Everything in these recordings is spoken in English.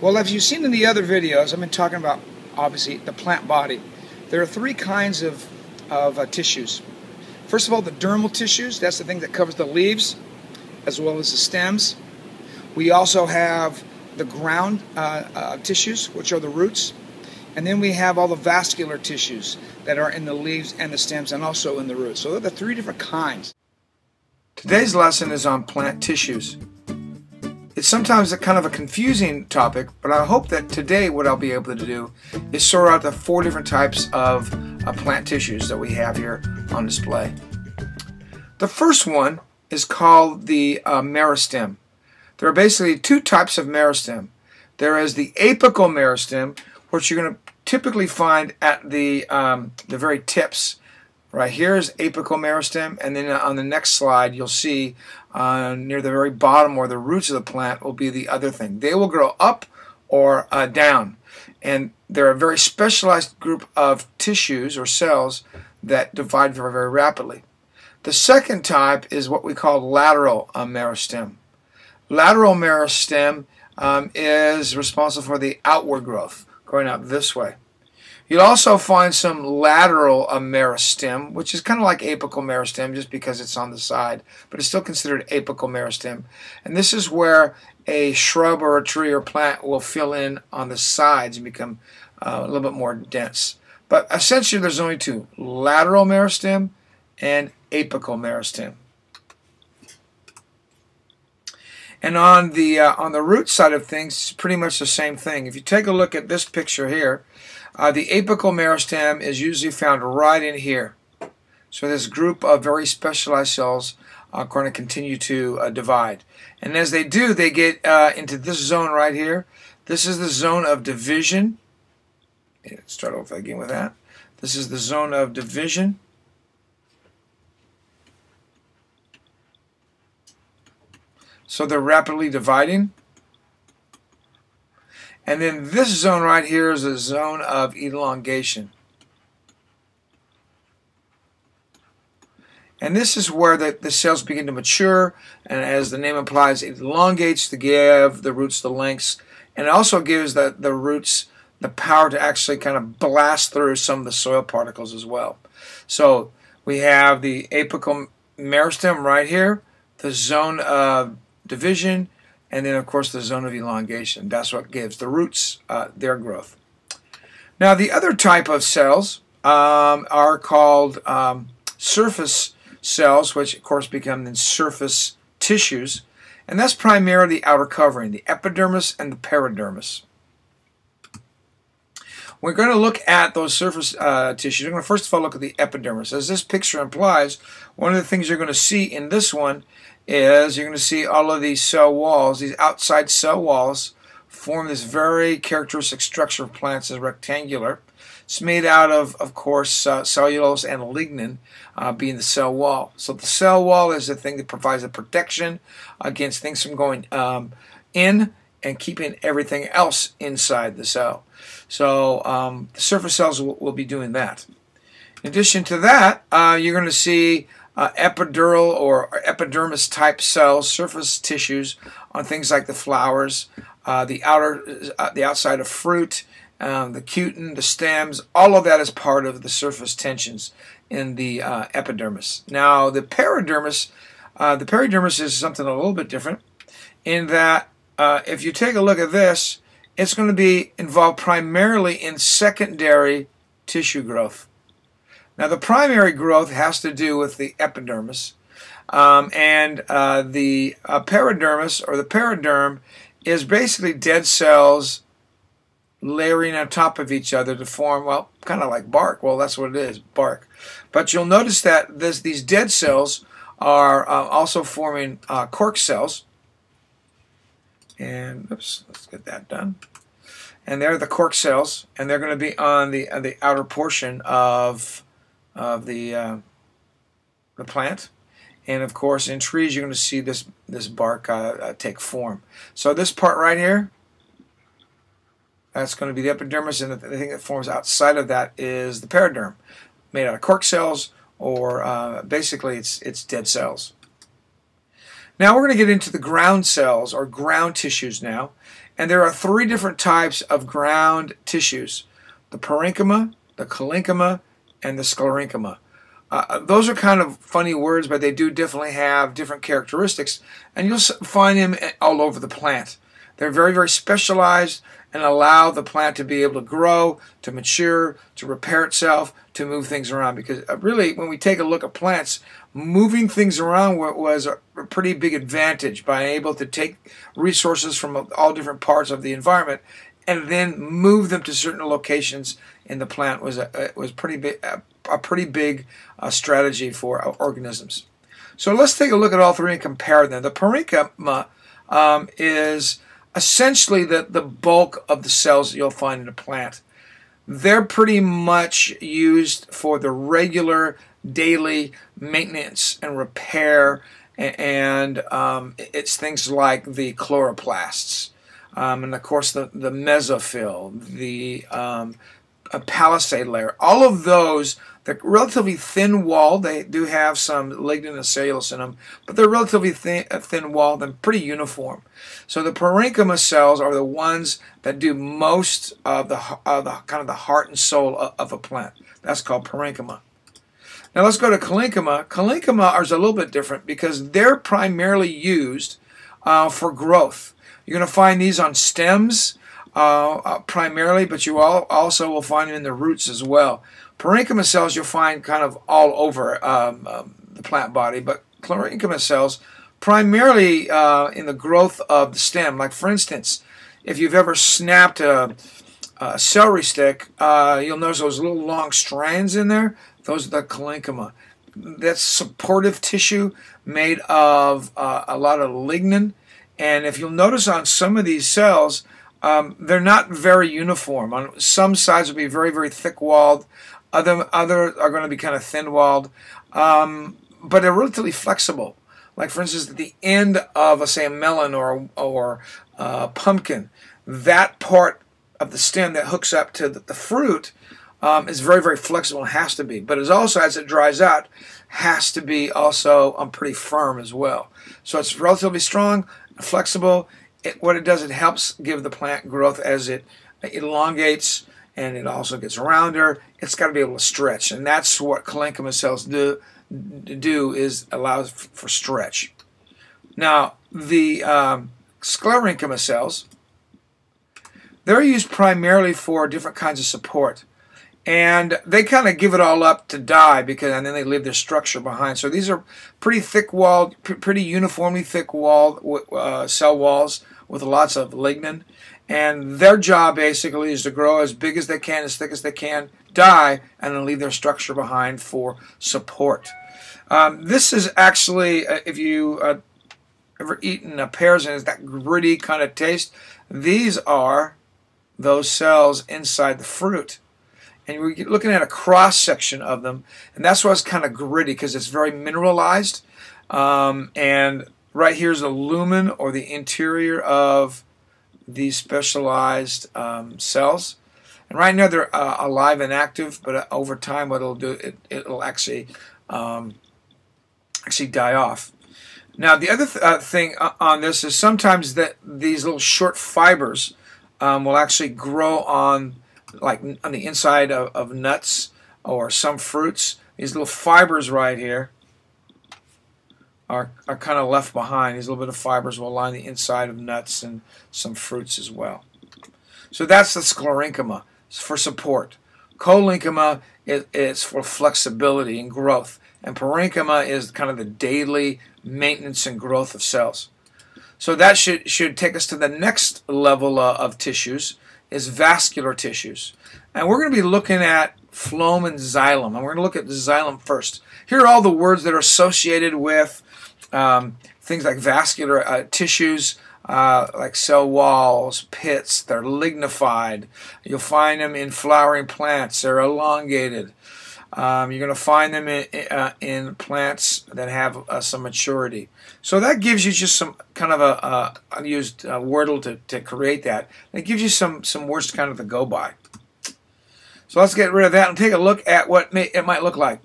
Well, as you've seen in the other videos, I've been talking about, obviously, the plant body. There are three kinds of tissues. First of all, the dermal tissues, that's the thing that covers the leaves as well as the stems. We also have the ground tissues, which are the roots. And then we have all the vascular tissues that are in the leaves and the stems and also in the roots. So they're the three different kinds. Today's lesson is on plant tissues. It's sometimes a kind of a confusing topic, but I hope that today what I'll be able to do is sort out the four different types of plant tissues that we have here on display. The first one is called the meristem. There are basically two types of meristem. There is the apical meristem, which you're going to typically find at the very tips. Right here is apical meristem, and then on the next slide you'll see near the very bottom where the roots of the plant will be the other thing. They will grow up or down, and they're a very specialized group of tissues or cells that divide very, very rapidly. The second type is what we call lateral meristem. Lateral meristem is responsible for the outward growth, going out this way. You'll also find some lateral meristem, which is kind of like apical meristem just because it's on the side, but it's still considered apical meristem. And this is where a shrub or a tree or plant will fill in on the sides and become a little bit more dense. But essentially there's only two, lateral meristem and apical meristem. And on the root side of things, it's pretty much the same thing. If you take a look at this picture here, the apical meristem is usually found right in here. So this group of very specialized cells are going to continue to divide. And as they do, they get into this zone right here. This is the zone of division. Let's start off again with that. This is the zone of division. So they're rapidly dividing. And then this zone right here is a zone of elongation. And this is where the cells begin to mature, and as the name implies, it elongates to give the roots the lengths, and it also gives the roots the power to actually kind of blast through some of the soil particles as well. So we have the apical meristem right here, the zone of division, and then of course the zone of elongation. That's what gives the roots their growth. Now the other type of cells are called surface cells, which of course become then surface tissues, and that's primarily the outer covering, the epidermis and the peridermis. We're going to look at those surface tissues. We're going to first of all look at the epidermis. As this picture implies, one of the things you're going to see in this one is you're going to see all of these cell walls, these outside cell walls form this very characteristic structure of plants as rectangular. It's made out of course, cellulose and lignin being the cell wall. So the cell wall is the thing that provides the protection against things from going in and keeping everything else inside the cell. So the surface cells will be doing that. In addition to that, you're going to see epidural or epidermis type cells, surface tissues on things like the flowers, the outside of fruit, the cutin, the stems. All of that is part of the surface tensions in the epidermis. Now the peridermis is something a little bit different in that if you take a look at this, it's going to be involved primarily in secondary tissue growth. Now the primary growth has to do with the epidermis, and the peridermis or the periderm is basically dead cells layering on top of each other to form, well, kind of like bark. Well, that's what it is, bark. But you'll notice that these dead cells are also forming cork cells. And oops, let's get that done. And they're the cork cells, and they're going to be on the outer portion of the plant. And of course in trees you're going to see this bark take form. So this part right here, that's going to be the epidermis, and the thing that forms outside of that is the periderm, made out of cork cells, or basically it's dead cells. Now we're going to get into the ground cells or ground tissues now. And there are 3 different types of ground tissues: the parenchyma, the Kalinkuma, and the sclerenchyma. Those are kind of funny words, but they do definitely have different characteristics, and you'll find them all over the plant. They're very, very specialized and allow the plant to be able to grow, to mature, to repair itself, to move things around. Because really, when we take a look at plants, moving things around was a pretty big advantage by able to take resources from all different parts of the environment and then move them to certain locations in the plant was pretty big, a pretty big strategy for organisms. So let's take a look at all 3 and compare them. The parenchyma is essentially the bulk of the cells that you'll find in a plant. They're pretty much used for the regular daily maintenance and repair, and it's things like the chloroplasts, and of course the mesophyll, the a palisade layer. All of those, they're relatively thin-walled. They do have some lignin and cellulose in them, but they're relatively thin-walled and pretty uniform. So the parenchyma cells are the ones that do most of the kind of the heart and soul of a plant. That's called parenchyma. Now let's go to Kalinkuma. Kalinkuma are a little bit different because they're primarily used for growth. You're going to find these on stems primarily, but you also will find them in the roots as well. Parenchyma cells you'll find kind of all over the plant body, but Kalinkuma cells primarily in the growth of the stem. Like for instance, if you've ever snapped a celery stick, you'll notice those little long strands in there. Those are the Kalinkuma. That's supportive tissue made of a lot of lignin. And if you'll notice on some of these cells, they're not very uniform. On some sides will be very, very thick-walled. Other are going to be kind of thin-walled. But they're relatively flexible. Like, for instance, at the end of, let's say, a melon or pumpkin, that part of the stem that hooks up to the fruit is very, very flexible and has to be. But it's also, as it dries out, has to be also pretty firm as well. So it's relatively strong, flexible. What it does, it helps give the plant growth as it elongates, and it also gets rounder. It's got to be able to stretch, and that's what Kalinkuma cells do is allows for stretch. Now, the sclerenchyma cells, they're used primarily for different kinds of support. And they kind of give it all up to die and then they leave their structure behind. So these are pretty thick-walled, pretty uniformly thick-walled cell walls with lots of lignin. And their job basically is to grow as big as they can, as thick as they can, die, and then leave their structure behind for support. This is actually, if you ever eaten pears and it's that gritty kind of taste, these are those cells inside the fruit. And we're looking at a cross-section of them, and that's why it's kind of gritty, because it's very mineralized. And right here is the lumen, or the interior of these specialized cells. And right now they're alive and active, but over time what it'll do, it'll actually die off. Now the other thing on this is sometimes these little short fibers will actually grow on the inside of nuts or some fruits. These little fibers right here are kind of left behind. These little bit of fibers will line the inside of nuts and some fruits as well. So that's the sclerenchyma. It's for support. Kalinkuma is for flexibility and growth. And parenchyma is kind of the daily maintenance and growth of cells. So that should take us to the next level of tissues, is vascular tissues. And we're going to be looking at phloem and xylem. And we're going to look at the xylem first. Here are all the words that are associated with things like vascular tissues, like cell walls, pits. They're lignified. You'll find them in flowering plants. They're elongated. You're going to find them in plants that have some maturity. So that gives you just some kind of I used Wordle to create that. It gives you some words kind of to go by. So let's get rid of that and take a look at what it might look like.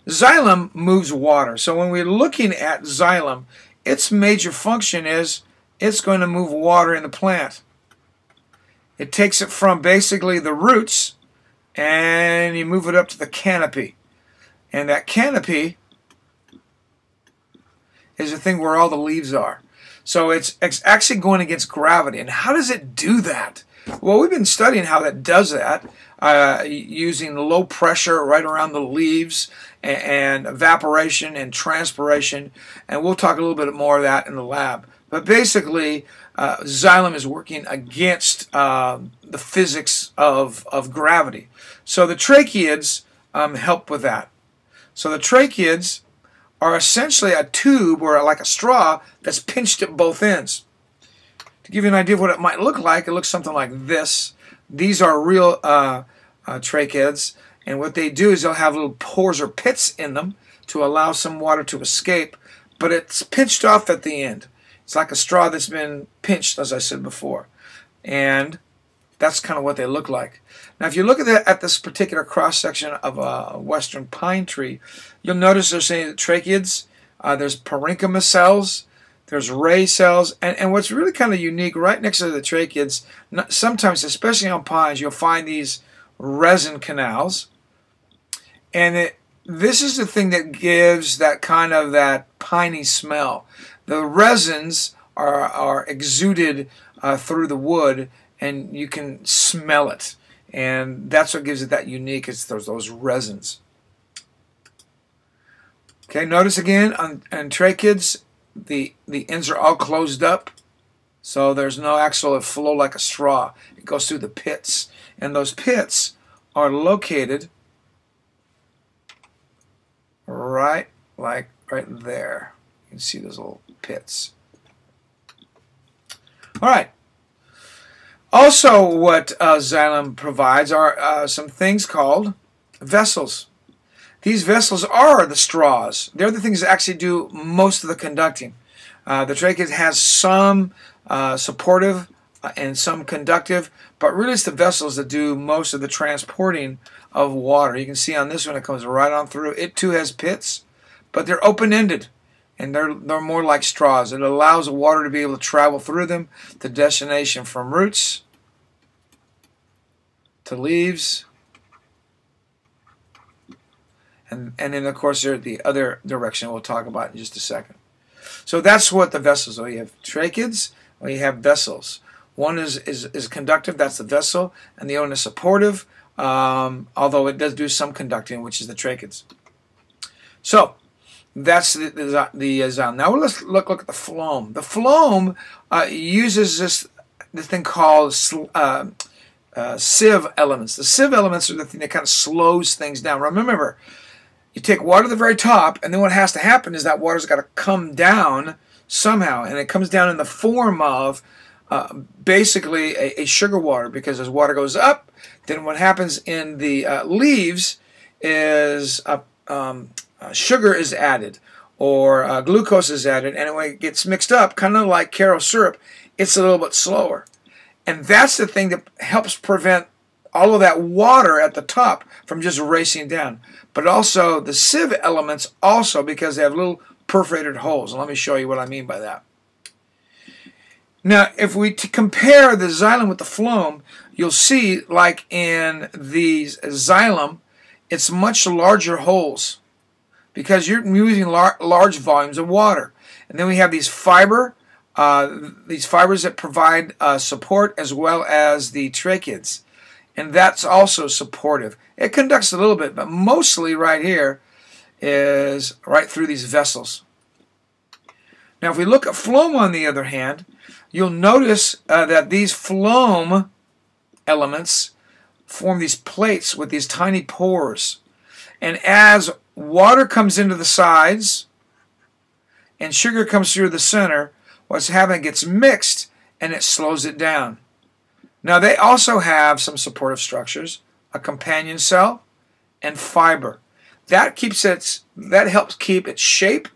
Xylem moves water. So when we're looking at xylem, its major function is it's going to move water in the plant. It takes it from basically the roots and you move it up to the canopy. And that canopy is the thing where all the leaves are. So it's actually going against gravity. And how does it do that? Well, we've been studying how that does that using low pressure right around the leaves and evaporation and transpiration. And we'll talk a little bit more of that in the lab. But basically, xylem is working against the physics of gravity. So the tracheids help with that. So the tracheids are essentially a tube or like a straw that's pinched at both ends. To give you an idea of what it might look like, it looks something like this. These are real tracheids, and what they do is they'll have little pores or pits in them to allow some water to escape, but it's pinched off at the end. It's like a straw that's been pinched, as I said before, and that's kind of what they look like. Now, if you look at this particular cross-section of a western pine tree, you'll notice there's tracheids, there's parenchyma cells, there's ray cells, and what's really kind of unique, right next to the tracheids, sometimes, especially on pines, you'll find these resin canals, and this is the thing that gives that kind of that piney smell. The resins are exuded through the wood, and you can smell it. And that's what gives it that unique, is those resins. Okay, notice again on tracheids, the ends are all closed up, so there's no actual flow like a straw. It goes through the pits, and those pits are located right there. You can see those little pits. All right. Also, what xylem provides are some things called vessels. These vessels are the straws. They're the things that actually do most of the conducting. The trachea has some supportive and some conductive, but really it's the vessels that do most of the transporting of water. You can see on this one it comes right on through. It too has pits, but they're open-ended, and they're more like straws. It allows the water to be able to travel through them to destination from roots to leaves, and then of course there's the other direction we'll talk about in just a second. So that's what the vessels are. You have tracheids, or you have vessels. One is conductive, that's the vessel, and the other is supportive, although it does do some conducting, which is the tracheids. So that's the xylem. Now let's look at the phloem. The phloem uses this thing called sieve elements. The sieve elements are the thing that kind of slows things down. Remember, you take water to the very top, and then what has to happen is that water's got to come down somehow, and it comes down in the form of basically a sugar water, because as water goes up, then what happens in the leaves is sugar is added, or glucose is added, and when it gets mixed up, kind of like Karo syrup, it's a little bit slower. And that's the thing that helps prevent all of that water at the top from just racing down. But also the sieve elements also, because they have little perforated holes. And let me show you what I mean by that. Now, if we compare the xylem with the phloem, you'll see, like in the xylem, it's much larger holes because you're using large volumes of water. And then we have these fibers that provide support, as well as the tracheids. And that's also supportive. It conducts a little bit, but mostly right here is right through these vessels. Now, if we look at phloem, on the other hand, you'll notice that these phloem elements form these plates with these tiny pores. And as water comes into the sides and sugar comes through the center, what's happening, it gets mixed and it slows it down. Now, they also have some supportive structures, a companion cell and fiber. That helps keep its shape,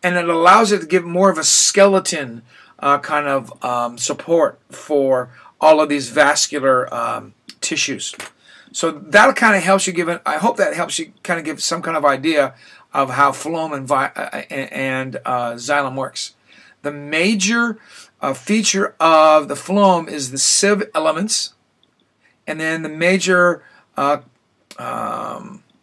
and it allows it to give more of a skeleton kind of support for all of these vascular tissues. So that kind of helps you give it. I hope that helps you kind of give some kind of idea of how phloem and xylem works. The major feature of the phloem is the sieve elements, and then the major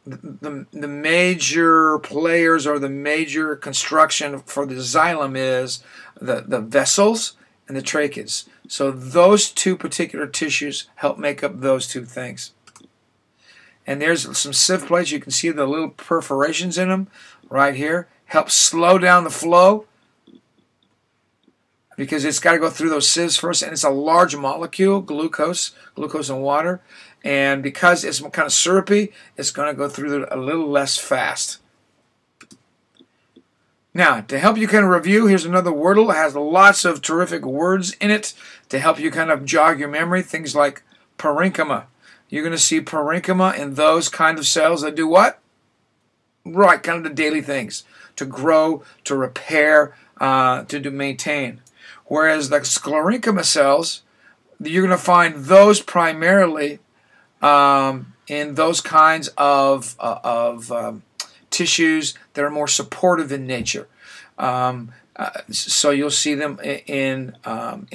the major players or the major construction for the xylem is the vessels and the tracheids. So those two particular tissues help make up those two things. And there's some sieve plates. You can see the little perforations in them right here. Help slow down the flow because it's got to go through those sieves first. And it's a large molecule, glucose and water. And because it's kind of syrupy, it's going to go through a little less fast. Now, to help you kind of review, here's another Wordle. It has lots of terrific words in it to help you kind of jog your memory. Things like parenchyma. You're going to see parenchyma in those kind of cells that do what? Right, kind of the daily things. To grow, to repair, to maintain. Whereas the sclerenchyma cells, you're going to find those primarily in those kinds of tissues that are more supportive in nature. So you'll see them in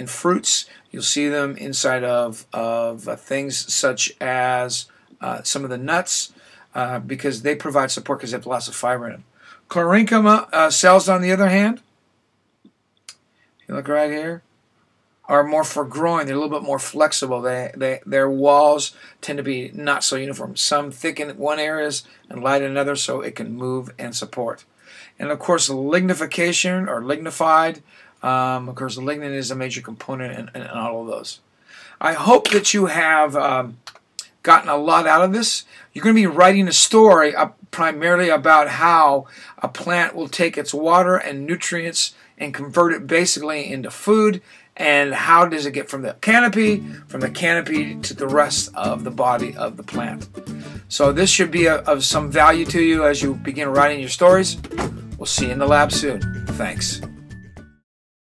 fruits. You'll see them inside of things such as some of the nuts because they provide support because they have lots of fiber in them. Sclerenchyma cells, on the other hand, if you look right here, are more for growing. They're a little bit more flexible. Their walls tend to be not so uniform. Some thick in one areas and light in another, so it can move and support. And of course, lignification or lignified. Of course, lignin is a major component in all of those. I hope that you have gotten a lot out of this. You're going to be writing a story primarily about how a plant will take its water and nutrients and convert it basically into food, and how does it get from the canopy to the rest of the body of the plant. So this should be of some value to you as you begin writing your stories. We'll see you in the lab soon. Thanks.